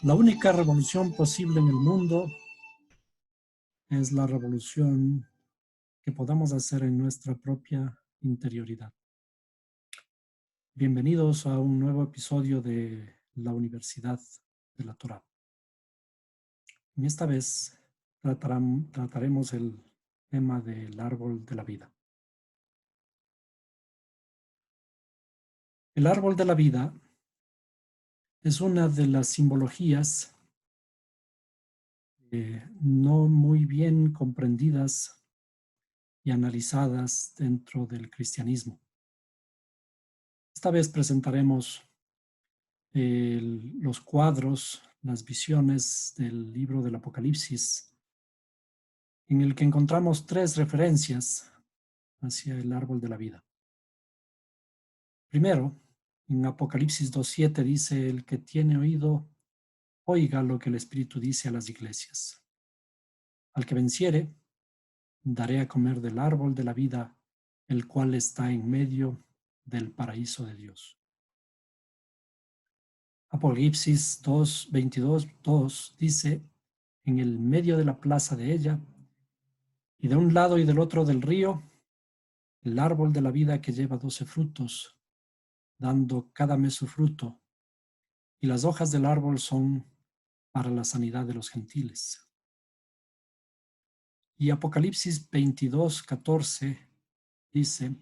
La única revolución posible en el mundo es la revolución que podamos hacer en nuestra propia interioridad. Bienvenidos a un nuevo episodio de la Universidad de la Torá. Y esta vez trataremos el tema del árbol de la vida. El árbol de la vida es una de las simbologías no muy bien comprendidas y analizadas dentro del cristianismo. Esta vez presentaremos los cuadros, las visiones del libro del Apocalipsis, en el que encontramos 3 referencias hacia el árbol de la vida. Primero, en Apocalipsis 2:7 dice: el que tiene oído, oiga lo que el Espíritu dice a las iglesias. Al que venciere, daré a comer del árbol de la vida, el cual está en medio del paraíso de Dios. Apocalipsis 2:22 dice: en el medio de la plaza de ella, y de un lado y del otro del río, el árbol de la vida que lleva 12 frutos, dando cada mes su fruto, y las hojas del árbol son para la sanidad de los gentiles. Y Apocalipsis 22:14 dice: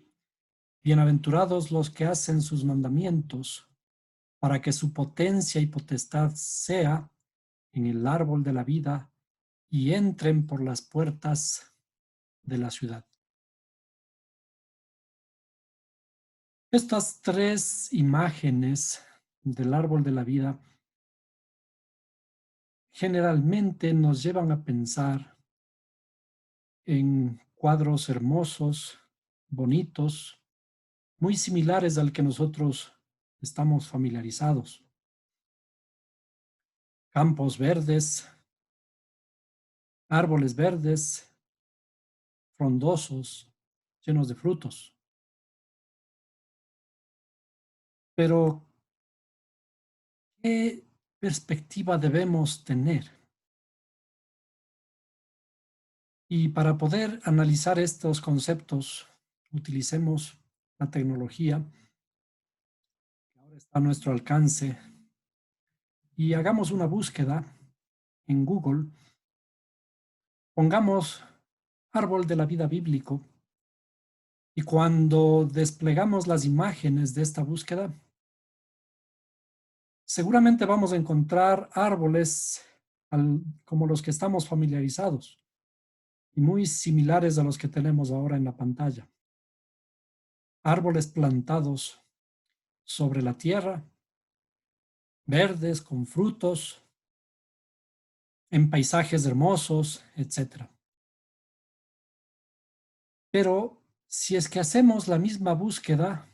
bienaventurados los que hacen sus mandamientos, para que su potencia y potestad sea en el árbol de la vida y entren por las puertas de la ciudad. Estas 3 imágenes del árbol de la vida generalmente nos llevan a pensar en cuadros hermosos, bonitos, muy similares al que nosotros estamos familiarizados. Campos verdes, árboles verdes, frondosos, llenos de frutos. Pero, ¿qué perspectiva debemos tener? Y para poder analizar estos conceptos, utilicemos la tecnología que ahora está a nuestro alcance y hagamos una búsqueda en Google. Pongamos árbol de la vida bíblico y cuando desplegamos las imágenes de esta búsqueda, seguramente vamos a encontrar árboles como los que estamos familiarizados y muy similares a los que tenemos ahora en la pantalla. Árboles plantados sobre la tierra, verdes, con frutos, en paisajes hermosos, etc. Pero si es que hacemos la misma búsqueda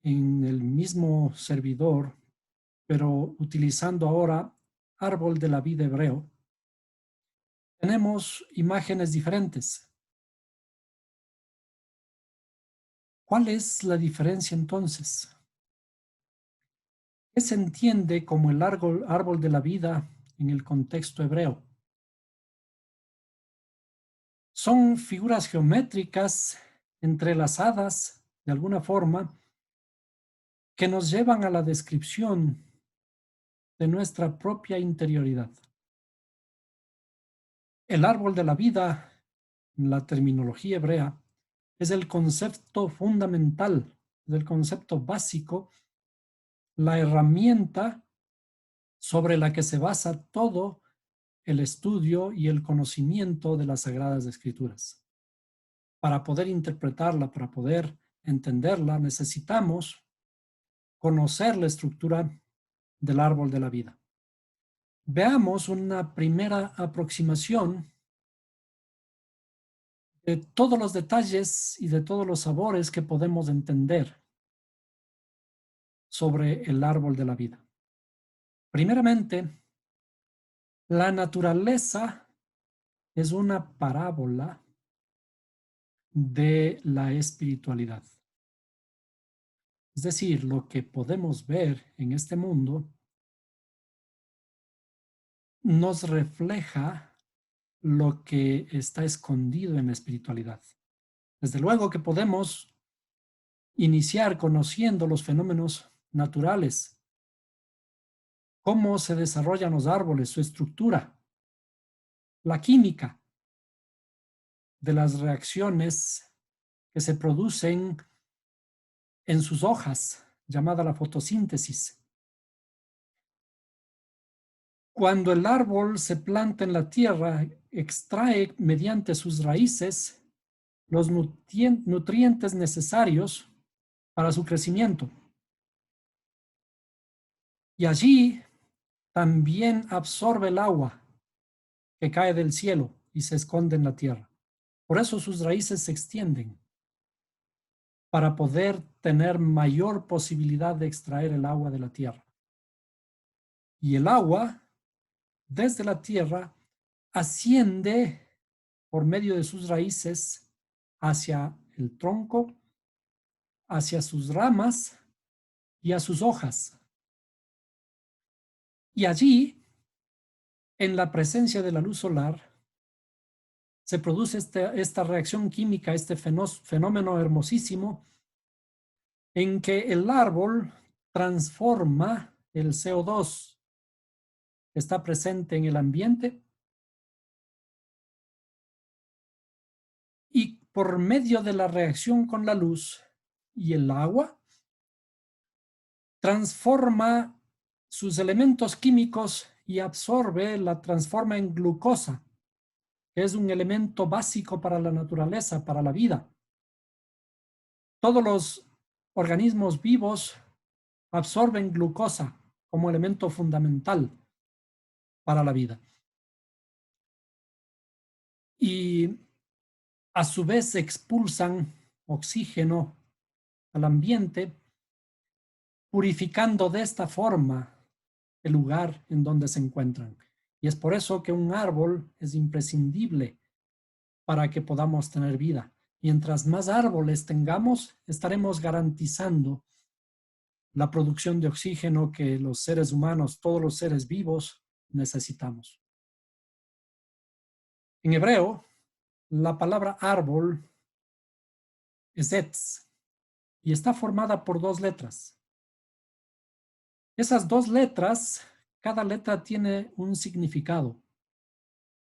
en el mismo servidor, pero utilizando ahora árbol de la vida hebreo, tenemos imágenes diferentes. ¿Cuál es la diferencia entonces? ¿Qué se entiende como el árbol de la vida en el contexto hebreo? Son figuras geométricas entrelazadas de alguna forma que nos llevan a la descripción de nuestra propia interioridad. El árbol de la vida, en la terminología hebrea, es el concepto fundamental, es el concepto básico, la herramienta sobre la que se basa todo el estudio y el conocimiento de las Sagradas Escrituras. Para poder interpretarla, para poder entenderla, necesitamos conocer la estructura del árbol de la vida. Veamos una primera aproximación de todos los detalles y de todos los sabores que podemos entender sobre el árbol de la vida. Primeramente, la naturaleza es una parábola de la espiritualidad. Es decir, lo que podemos ver en este mundo nos refleja lo que está escondido en la espiritualidad. Desde luego que podemos iniciar conociendo los fenómenos naturales, cómo se desarrollan los árboles, su estructura, la química de las reacciones que se producen en sus hojas, llamada la fotosíntesis. Cuando el árbol se planta en la tierra, extrae mediante sus raíces los nutrientes necesarios para su crecimiento. Y allí también absorbe el agua que cae del cielo y se esconde en la tierra. Por eso sus raíces se extienden, para poder tener mayor posibilidad de extraer el agua de la tierra. Y el agua, desde la tierra, asciende por medio de sus raíces hacia el tronco, hacia sus ramas y a sus hojas. Y allí, en la presencia de la luz solar, se produce esta reacción química, este fenómeno hermosísimo, en que el árbol transforma el CO2 que está presente en el ambiente y por medio de la reacción con la luz y el agua, transforma sus elementos químicos y la transforma en glucosa, que es un elemento básico para la naturaleza, para la vida. Todos los organismos vivos absorben glucosa como elemento fundamental para la vida. Y a su vez expulsan oxígeno al ambiente, purificando de esta forma el lugar en donde se encuentran. Y es por eso que un árbol es imprescindible para que podamos tener vida. Mientras más árboles tengamos, estaremos garantizando la producción de oxígeno que los seres humanos, todos los seres vivos, necesitamos. En hebreo, la palabra árbol es etz y está formada por dos letras. Esas dos letras, cada letra tiene un significado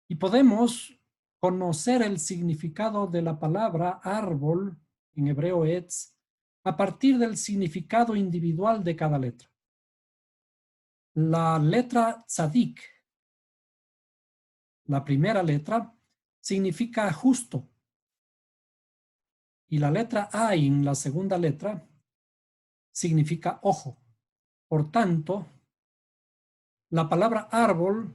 y podemos conocer el significado de la palabra árbol, en hebreo etz, a partir del significado individual de cada letra. La letra tzadik, la primera letra, significa justo. Y la letra ain, la segunda letra, significa ojo. Por tanto, la palabra árbol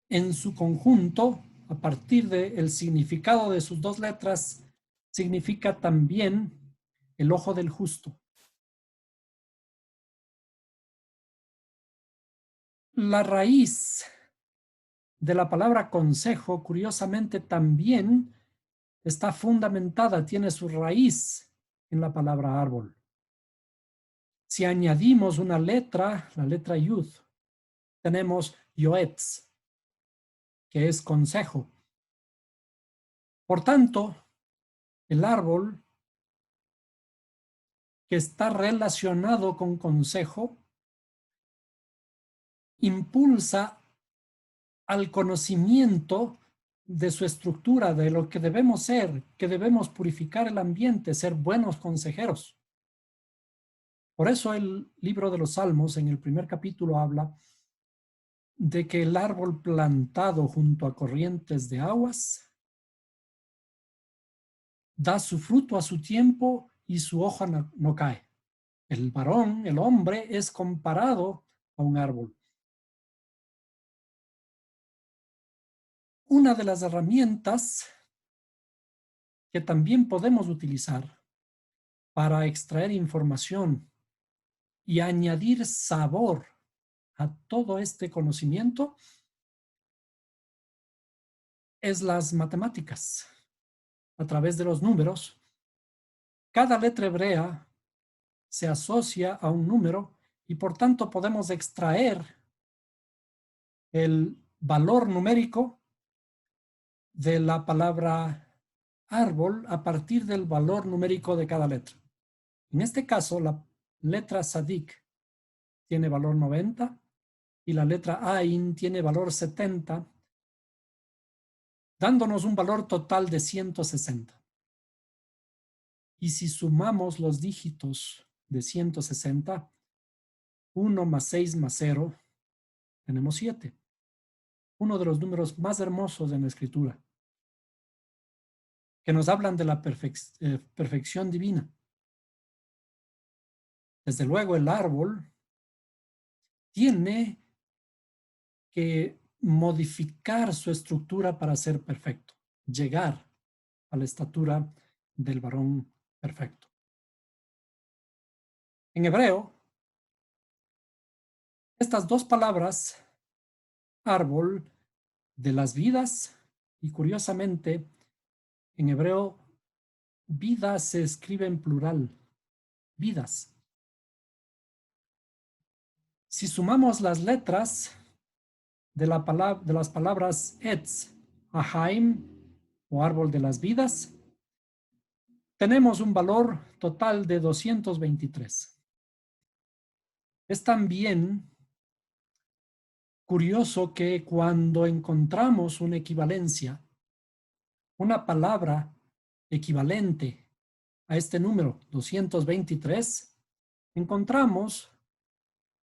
en su conjunto, a partir del significado de sus dos letras, significa también el ojo del justo. La raíz de la palabra consejo, curiosamente, también está fundamentada, tiene su raíz en la palabra árbol. Si añadimos una letra, la letra yud, tenemos yoetz, que es consejo. Por tanto, el árbol que está relacionado con consejo impulsa al conocimiento de su estructura, de lo que debemos ser, que debemos purificar el ambiente, ser buenos consejeros. Por eso el libro de los Salmos, en el primer capítulo, habla de que el árbol plantado junto a corrientes de aguas da su fruto a su tiempo y su hoja no cae. El varón, el hombre, es comparado a un árbol. Una de las herramientas que también podemos utilizar para extraer información y añadir sabor a todo este conocimiento es las matemáticas. A través de los números, cada letra hebrea se asocia a un número y por tanto podemos extraer el valor numérico de la palabra árbol a partir del valor numérico de cada letra. En este caso, la letra Sadik tiene valor 90 y la letra Ain tiene valor 70, dándonos un valor total de 160. Y si sumamos los dígitos de 160, 1 más 6 más 0, tenemos 7. Uno de los números más hermosos en la escritura, que nos hablan de la perfección divina. Desde luego, el árbol tiene que modificar su estructura para ser perfecto, llegar a la estatura del varón perfecto. En hebreo, estas dos palabras, árbol de las vidas, y curiosamente, en hebreo, vida se escribe en plural, vidas. Si sumamos las letras de las palabras Etz, Ahaim, o árbol de las vidas, tenemos un valor total de 223. Es también curioso que cuando encontramos una equivalencia, una palabra equivalente a este número 223, encontramos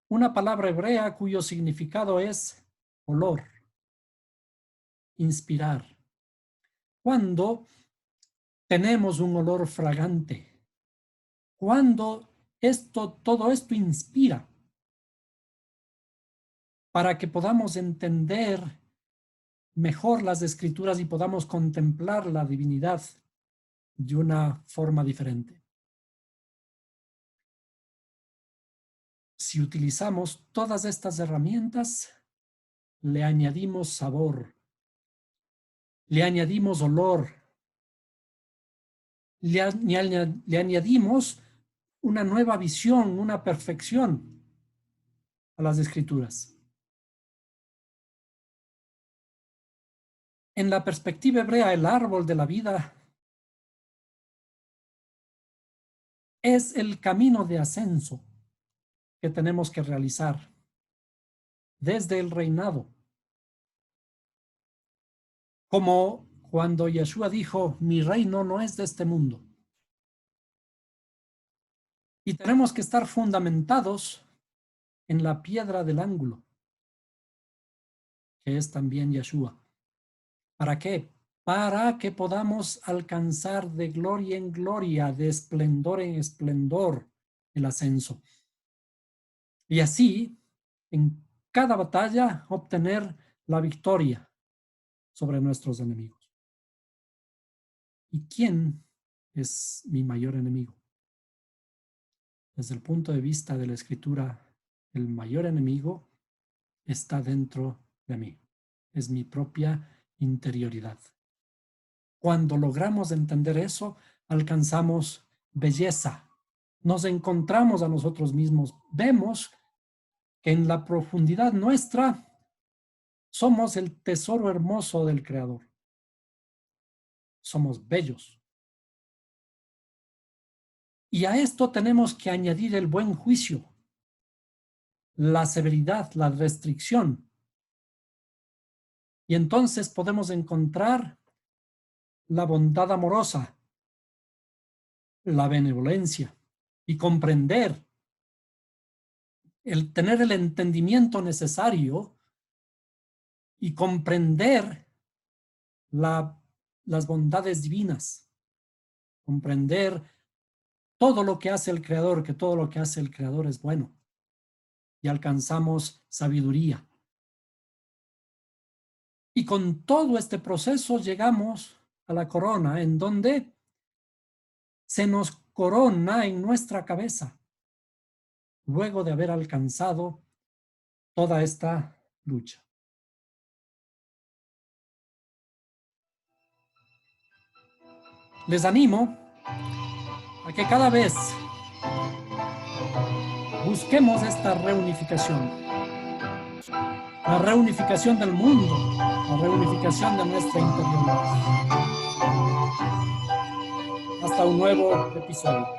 una palabra hebrea cuyo significado es olor, inspirar. Cuando tenemos un olor fragante, cuando todo esto inspira para que podamos entender mejor las escrituras y podamos contemplar la divinidad de una forma diferente. Si utilizamos todas estas herramientas, le añadimos sabor, le añadimos olor, le añadimos una nueva visión, una perfección a las escrituras. En la perspectiva hebrea, el árbol de la vida es el camino de ascenso que tenemos que realizar desde el reinado. Como cuando Yeshua dijo, mi reino no es de este mundo. Y tenemos que estar fundamentados en la piedra del ángulo, que es también Yeshua. ¿Para qué? Para que podamos alcanzar de gloria en gloria, de esplendor en esplendor, el ascenso. Y así, en cada batalla, obtener la victoria sobre nuestros enemigos. ¿Y quién es mi mayor enemigo? Desde el punto de vista de la escritura, el mayor enemigo está dentro de mí. Es mi propia interioridad. Cuando logramos entender eso, alcanzamos belleza. Nos encontramos a nosotros mismos. Vemos que en la profundidad nuestra somos el tesoro hermoso del Creador. Somos bellos. Y a esto tenemos que añadir el buen juicio, la severidad, la restricción. Y entonces podemos encontrar la bondad amorosa, la benevolencia y comprender, el tener el entendimiento necesario y comprender las bondades divinas, comprender todo lo que hace el Creador, que todo lo que hace el Creador es bueno, y alcanzamos sabiduría. Y con todo este proceso llegamos a la corona, en donde se nos corona en nuestra cabeza, luego de haber alcanzado toda esta lucha. Les animo a que cada vez busquemos esta reunificación, la reunificación del mundo, la reunificación de nuestra interioridad. Hasta un nuevo episodio.